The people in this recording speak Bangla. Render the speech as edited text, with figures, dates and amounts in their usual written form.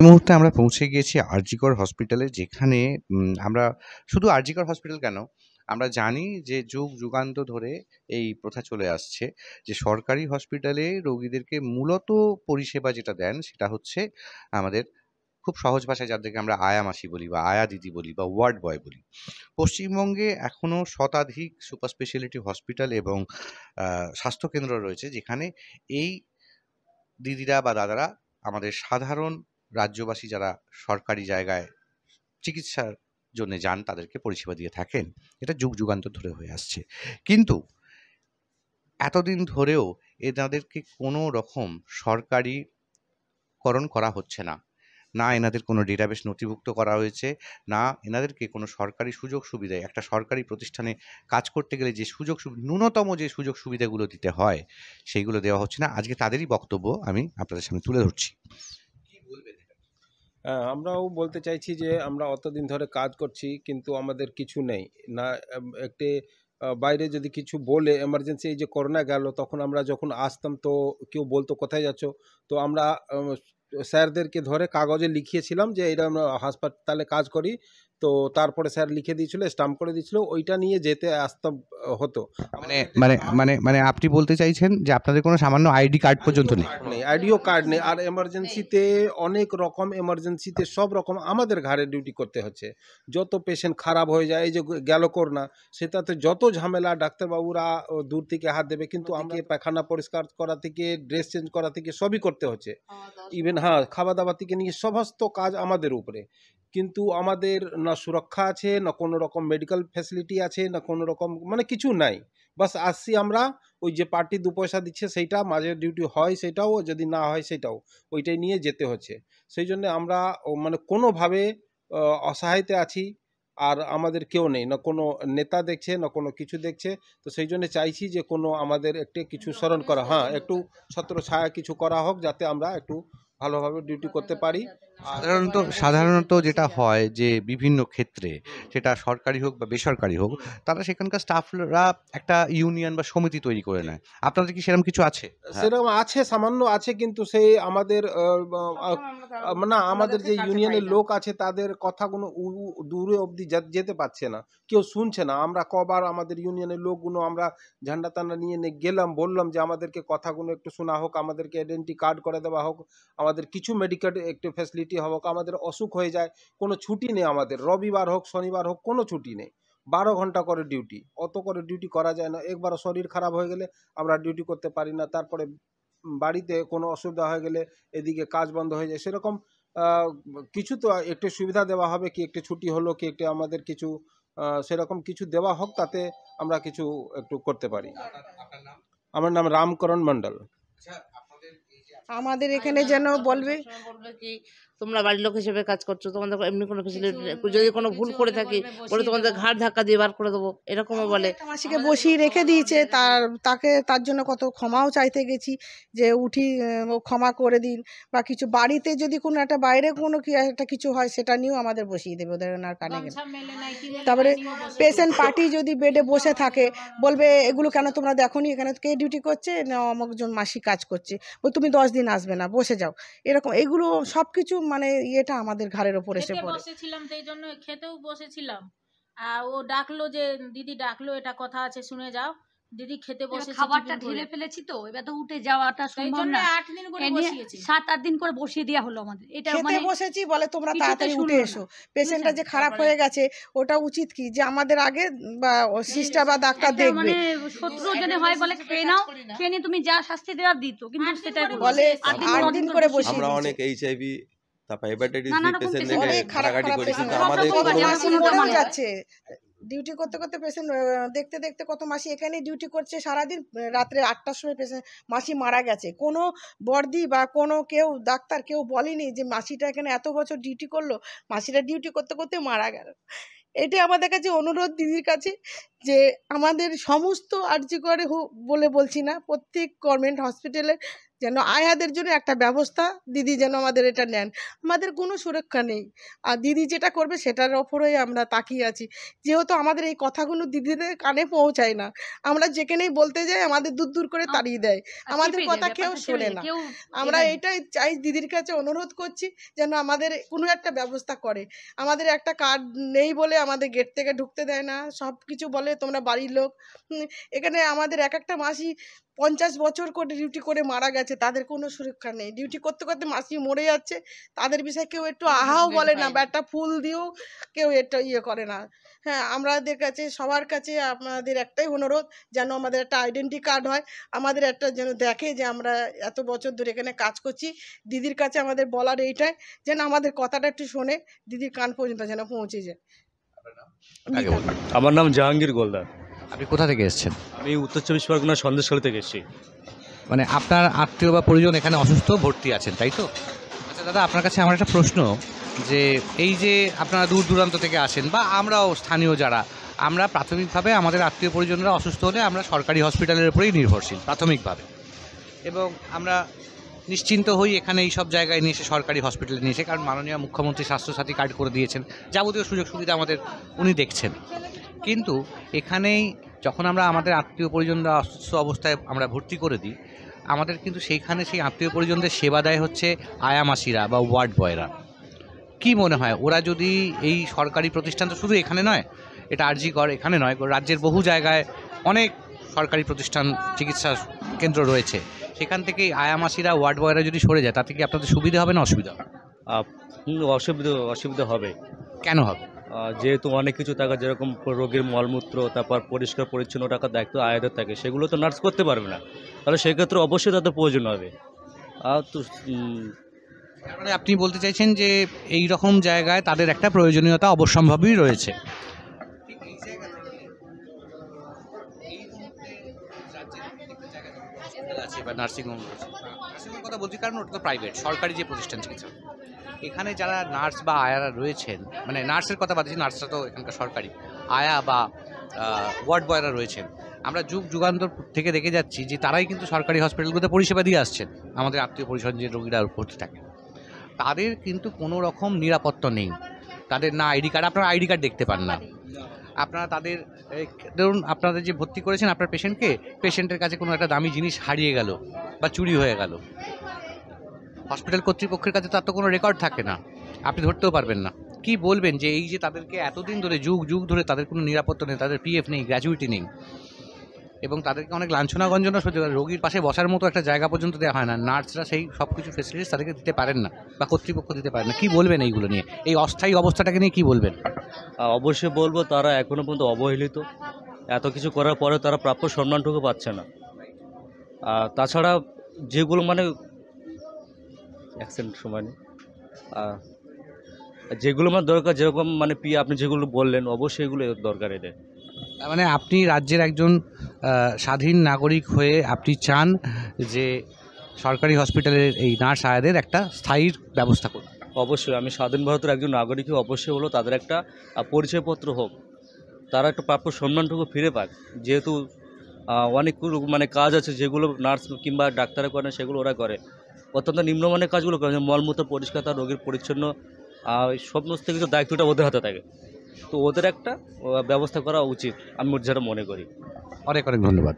এই মুহূর্তে আমরা পৌঁছে গিয়েছি আরজিকর হসপিটালে, যেখানে আমরা শুধু আরজিকর হসপিটাল কেন, আমরা জানি যে যুগ যুগান্ত ধরে এই প্রথা চলে আসছে যে সরকারি হসপিটালে রোগীদেরকে মূলত পরিষেবা যেটা দেন সেটা হচ্ছে আমাদের, খুব সহজ ভাষায় যাদেরকে আমরা আয়া মাসি বলি বা আয়া দিদি বলি বা ওয়ার্ড বয় বলি। পশ্চিমবঙ্গে এখনও শতাধিক সুপার স্পেশালিটি হসপিটাল এবং স্বাস্থ্যকেন্দ্র রয়েছে, যেখানে এই দিদিরা বা দাদারা আমাদের সাধারণ রাজ্যবাসী যারা সরকারি জায়গায় চিকিৎসার জন্য যান তাদেরকে পরিষেবা দিয়ে থাকেন। এটা যুগ যুগান্তর ধরে হয়ে আসছে, কিন্তু এতদিন ধরেও এনাদেরকে কোনো রকম সরকারিকরণ করা হচ্ছে না। না এনাদের কোনো ডেটাবেস নথিভুক্ত করা হয়েছে, না এনাদেরকে কোনো সরকারি সুযোগ সুবিধা, একটা সরকারি প্রতিষ্ঠানে কাজ করতে গেলে যে ন্যূনতম যে সুযোগ সুবিধাগুলো দিতে হয় সেইগুলো দেওয়া হচ্ছে না। আজকে তাদেরই বক্তব্য আমি আপনাদের সামনে তুলে ধরছি। কি বলবেন? আমরাও বলতে চাইছি যে আমরা অতদিন ধরে কাজ করছি, কিন্তু আমাদের কিছু নেই না। একটি বাইরে যদি কিছু বলে এমার্জেন্সি, এই যে করোনা গেল তখন আমরা যখন আসতাম তো কেউ বলতো কোথায় যাচ্ছ, তো আমরা স্যারদেরকে ধরে কাগজে লিখিয়েছিলাম যে এটা আমরা হাসপাতালে কাজ করি, তো তারপরে স্যার লিখে দিয়েছিল, স্টাম্প করে দিয়েছিল, ওইটা নিয়ে যেতে আসতে হতো। মানে মানে মানে মানে আপনি বলতে চাইছেন যে আপনাদের কোনো সামান্য আইডি কার্ড পর্যন্ত নেই? আইডিও কার্ড নেই। আর এমার্জেন্সিতে অনেক রকম, এমার্জেন্সিতে সব রকম আমাদের ঘাড়ে ডিউটি করতে হচ্ছে। যত পেশেন্ট খারাপ হয়ে যায়, এই যে গেল করোনা, সেটাতে যত ঝামেলা, ডাক্তারবাবুরা দূর থেকে হাত দেবে, কিন্তু আমাকে পায়খানা পরিষ্কার করা থেকে ড্রেস চেঞ্জ করা থেকে সবই করতে হচ্ছে। ইভেন খাওয়া দাওয়া থেকে নিয়ে সমস্ত কাজ আমাদের উপরে, কিন্তু আমাদের না সুরক্ষা আছে, না কোনো রকম মেডিকেল ফ্যাসিলিটি আছে, না কোনো রকম মানে কিছু নাই। বাস আসছি আমরা, ওই যে পার্টি 2 পয়সা দিচ্ছে সেইটা, মাঝে ডিউটি হয় সেটাও, যদি না হয় সেটাও, ওইটাই নিয়ে যেতে হচ্ছে। সেই জন্য আমরা মানে কোনোভাবে অসহায়তে আছি। আর আমাদের কেউ নেই, না কোনো নেতা দেখছে, না কোনো কিছু দেখছে। তো সেই জন্য চাইছি যে কোনো আমাদের একটু কিছু স্মরণ করা, একটু ছত্র ছায়া কিছু করা হোক, যাতে আমরা একটু ভালোভাবে ডিউটি করতে পারি। সাধারণত যেটা হয় যে বিভিন্ন ক্ষেত্রে, সেটা সরকারি হোক বা বেসরকারি হোক, তারা সেখানকার স্টাফরা একটা ইউনিয়ন বা সমিতি তৈরি করে নেয়। আপনাদের কি সেরকম কিছু আছে? সেরকম আছে, সামান্য আছে, কিন্তু সেই আমাদের না, আমাদের যে ইউনিয়নের লোক আছে তাদের কথাগুলো দূরে অবধি যেতে পারছে না, কেউ শুনছে না। আমরা কবার আমাদের ইউনিয়নের লোকগুলো আমরা ঝান্ডা টান্ডা নিয়ে গেলাম, বললাম যে আমাদেরকে কথাগুলো একটু শোনা হোক, আমাদেরকে আইডেন্টি কার্ড করে দেওয়া হোক, আমাদের কিছু মেডিকেল একটু ফ্যাসিলিটি হোক। আমাদের অসুখ হয়ে যায়, কোনো ছুটি নেই আমাদের, রবিবার হোক শনিবার হোক কোনো ছুটি নেই, 12 ঘন্টা করে ডিউটি। অত করে ডিউটি করা যায় না। একবার শরীর খারাপ হয়ে গেলে আমরা ডিউটি করতে পারি না, তারপরে বাড়িতে কোনো অসুবিধা হয়ে গেলে এদিকে কাজ বন্ধ হয়ে যায়। সেরকম কিছু তো একটু সুবিধা দেওয়া হবে, কি একটু ছুটি হলো, কি একটু আমাদের কিছু সেরকম কিছু দেওয়া হোক, তাতে আমরা কিছু একটু করতে পারি। আমার নাম রামকরণ মণ্ডল। আমাদের এখানে যেন বলবে কি তোমরা বাড়ির লোক হিসেবে কাজ করছো, তোমাদের এমনি কোনো ফেসিলিটি, যদি কোনো ভুল করে থাকি বলে তোমাদের ঘাড় ধাক্কা দিয়ে বার করে দেবো, এরকমও বলে। মাসিকে বসিয়ে রেখে দিয়েছে, তার জন্য কত ক্ষমাও চাইতে গেছি যে উঠি, ও ক্ষমা করে দিন, বা কিছু বাড়িতে যদি কোনো একটা বাইরে কোনো একটা কিছু হয় সেটা নিয়েও আমাদের বসিয়ে দেবে ওদের ওনার কানে গেলে। তারপরে পেশেন্ট পার্টি যদি বেডে বসে থাকে, বলবে এগুলো কেন তোমরা দেখোনি, এখানে কে ডিউটি করছে, না অমুকজন মাসি কাজ করছে, তুমি 10 দিন আসবে না, বসে যাও, এরকম এগুলো সব কিছু মানে ইয়েটা আমাদের ঘাড়ের ওপর এসে পড়ে। বসেছিলাম সেই জন্য খেতেও বসেছিলাম, ও ডাকলো যে দিদি ডাকলো, এটা কথা আছে শুনে যাও। দিদি খেতে বসেছি, খাবারটা ঢেলে ফেলেছি, তো এবার তো উঠে যাওয়াটা সম্ভব না। 8 দিন করে বসিয়েছি, 7-8 দিন করে বসিয়ে দেওয়া হলো আমাদের। এটা মানে বসেছি বলে তোমরা তাড়াতাড়ি উঠে এসো, পেশেন্টটা যে খারাপ হয়ে গেছে ওটা উচিত কি যে আমাদের আগে বা সিস্টার বা ডাক্তার দেখবে। মানে শত্রু জনে হয় বলে খেয়ে নাও, খেয়ে নিয়ে তুমি যা শাস্তি দেওয়ার দিত, কিন্তু সেটা বলে 8 দিন করে বসিয়ে আমরা অনেক এইচআইভি, তারপর হেপাটাইটিস বি পেশেন্ট দেখে কাটাকাটি করি, কিন্তু আমাদের কোনো যাচ্ছে ডিউটি করতে করতে পেশেন্ট দেখতে দেখতে কত মাসি এখানেই ডিউটি করছে সারাদিন, রাত্রে 8টার সময় পেশেন্ট মাসি মারা গেছে। কোনো বর্দি বা কোনো কেউ ডাক্তার কেউ বলেনি যে মাসিটা এখানে এত বছর ডিউটি করলো, মাসিটা ডিউটি করতে করতে মারা গেল। এটাই আমাদের কাছে অনুরোধ দিদির কাছে, যে আমাদের সমস্ত আরজি করে বলে বলছি না, প্রত্যেক গভর্নমেন্ট হসপিটালে যেন আয়াদের জন্য একটা ব্যবস্থা দিদি যেন আমাদের এটা নেন। আমাদের কোনো সুরক্ষা নেই, আর দিদি যেটা করবে সেটার ওপরেই আমরা তাকিয়ে আছি। যেহেতু আমাদের এই কথাগুলো দিদিদের কানে পৌঁছায় না, আমরা যেখানেই বলতে যাই আমাদের দূর দূর করে তাড়িয়ে দেয়, আমাদের কথা কেউ শোনে না। আমরা এটাই চাই, দিদির কাছে অনুরোধ করছি যেন আমাদের কোনো একটা ব্যবস্থা করে। আমাদের একটা কার্ড নেই বলে আমাদের গেট থেকে ঢুকতে দেয় না, সব কিছু বলে তোমরা বাড়ির লোক। এখানে আমাদের এক একটা মাসি 50 বছর করে ডিউটি করে মারা গেছে, তাদের কোনো সুরক্ষা নেই। ডিউটি করতে করতে মাসি মরে যাচ্ছে, তাদের বিষয়ে কেউ একটু আহাও বলে না, বা একটা ফুল দিয়েও কেউ এটা করে না। হ্যাঁ, আমাদের কাছে সবার কাছে আপনাদের একটাই অনুরোধ, যেন আমাদের একটা আইডেন্টি কার্ড হয়, আমাদের একটা যেন দেখে যে আমরা এত বছর ধরে এখানে কাজ করছি। দিদির কাছে আমাদের বলার এইটাই, যেন আমাদের কথাটা একটু শোনে, দিদির কান পর্যন্ত যেন পৌঁছে যায়। আমার নাম জাহাঙ্গীর গোলদার। আপনি কোথা থেকে এসেছেন? আমি উত্তর 24 পরগনা সন্দেশখালী থেকে এসেছি। মানে আপনার আত্মীয় বা পরিজন এখানে অসুস্থ ভর্তি আছেন, তাই তো? আচ্ছা দাদা, আপনার কাছে আমার একটা প্রশ্ন, যে এই যে আপনারা দূর দূরান্ত থেকে আসেন বা আমরাও স্থানীয় যারা, আমরা প্রাথমিকভাবে আমাদের আত্মীয় পরিজনরা অসুস্থ হলে আমরা সরকারি হসপিটালের উপরেই নির্ভরশীল প্রাথমিকভাবে, এবং আমরা নিশ্চিন্ত হই এখানে এই সব জায়গায় নিয়ে এসে সরকারি হসপিটালে নিয়ে এসে, কারণ মাননীয় মুখ্যমন্ত্রী স্বাস্থ্যসাথী কার্ড করে দিয়েছেন, যাবতীয় সুযোগ সুবিধা আমাদের উনি দেখছেন। কিন্তু এখানেই যখন আমরা আমাদের আত্মীয় পরিজনরা অসুস্থ অবস্থায় আমরা ভর্তি করে দিই, আমাদের কিন্তু সেইখানে সেই আত্মীয় পরিজনদের সেবা দেয় হচ্ছে আয়া মাসিরা বা ওয়ার্ড বয়রা। কি মনে হয়, ওরা যদি এই সরকারি প্রতিষ্ঠান, তো শুধু এখানে নয়, এটা আরজিকর এখানে নয়, রাজ্যের বহু জায়গায় অনেক সরকারি প্রতিষ্ঠান চিকিৎসা কেন্দ্র রয়েছে, সেখান থেকে আয়া মাসিরা ওয়ার্ড বয়রা যদি সরে যায়, তাতে কি আপনাদের সুবিধা হবে না অসুবিধা হবে? অসুবিধা হবে। কেন হবে? যেহেতু অনেক কিছু থাকে, যেরকম রোগীর মলমূত্র, তারপর পরিষ্কার পরিচ্ছন্ন রাখার দায়িত্ব আয়াদের থাকে, সেগুলো তো নার্স করতে পারবে না, তাহলে সেক্ষেত্রে অবশ্যই তাদের প্রয়োজন হবে। আর তো মানে আপনি বলতে চাইছেন যে এই রকম জায়গায় তাদের একটা প্রয়োজনীয়তা অবশ্যম্ভাবী রয়েছে। নার্সিংহোমের কথা বলছি কারণ ওটা তো প্রাইভেট, সরকারি যে প্রতিষ্ঠান চিকিৎসা, এখানে যারা নার্স বা আয়ারা রয়েছেন, মানে নার্সের কথা বাদ দিচ্ছি, নার্সরা তো এখানকার সরকারি, আয়া বা ওয়ার্ড বয়রা রয়েছেন, আমরা যুগ যুগান্তর থেকে দেখে যাচ্ছি যে তারাই কিন্তু সরকারি হসপিটালগুলোতে পরিষেবা দিয়ে আসছেন আমাদের আত্মীয় পরিজন যে রোগীরা ভর্তি থাকে, তাদের কিন্তু কোনো রকম নিরাপত্তা নেই। তাদের না আইডি কার্ড, আপনারা আইডি কার্ড দেখতে পান না, আপনারা তাদের ধরুন আপনাদের যে ভর্তি করেছেন আপনার পেশেন্টকে, পেশেন্টের কাছে কোনো একটা দামি জিনিস হারিয়ে গেল বা চুরি হয়ে গেল, হসপিটাল কর্তৃপক্ষের কাছে তার তো কোনো রেকর্ড থাকে না, আপনি ধরতেও পারবেন না। কি বলবেন যে এই যে তাদেরকে এতদিন ধরে যুগ যুগ ধরে তাদের কোনো নিরাপত্তা নেই, তাদের পিএফ নেই, গ্র্যাচুইটি নেই, এবং তাদেরকে অনেক লাঞ্ছনা গঞ্জনা সহ্য করে, রোগীর পাশে বসার মতো একটা জায়গা পর্যন্ত দেওয়া হয় না, নার্সরা সেই সব কিছু ফেসিলিটিস তাদেরকে দিতে পারেন না বা কর্তৃপক্ষ দিতে পারেন না। কি বলবেন এইগুলো নিয়ে, এই অস্থায়ী অবস্থাটাকে নিয়ে কি বলবেন? অবশ্যই বলবো, তারা এখনও পর্যন্ত অবহেলিত, এত কিছু করার পরে তারা প্রাপ্য সম্মানটুকু পাচ্ছে না। তাছাড়া যেগুলো মানে অ্যাক্সিডেন্ট সময় নেই, যেগুলো আমার দরকার, যেরকম মানে আপনি যেগুলো বললেন, অবশ্যই এগুলো দরকার এদের। তার মানে আপনি রাজ্যের একজন স্বাধীন নাগরিক হয়ে আপনি চান যে সরকারি হসপিটালের এই নার্স আয়াদের একটা স্থায়ী ব্যবস্থা করুন? অবশ্যই, আমি স্বাধীন ভারতের একজন নাগরিক অবশ্যই হলো তাদের একটা পরিচয়পত্র হোক, তারা একটা প্রাপ্য সম্মানটুকু ফিরে পাক। যেহেতু অনেক মানে কাজ আছে যেগুলো নার্স কিংবা ডাক্তাররা করে না, সেগুলো ওরা করে, অত্যন্ত নিম্নমানের কাজগুলো করে, মলমূত্র পরিষ্কার, তার রোগীর পরিচ্ছন্ন, সমস্ত কিছু দায়িত্বটা ওদের হাতে থাকে, তো ওদের একটা ব্যবস্থা করা উচিত, আমি যেটা মনে করি। অনেক অনেক ধন্যবাদ।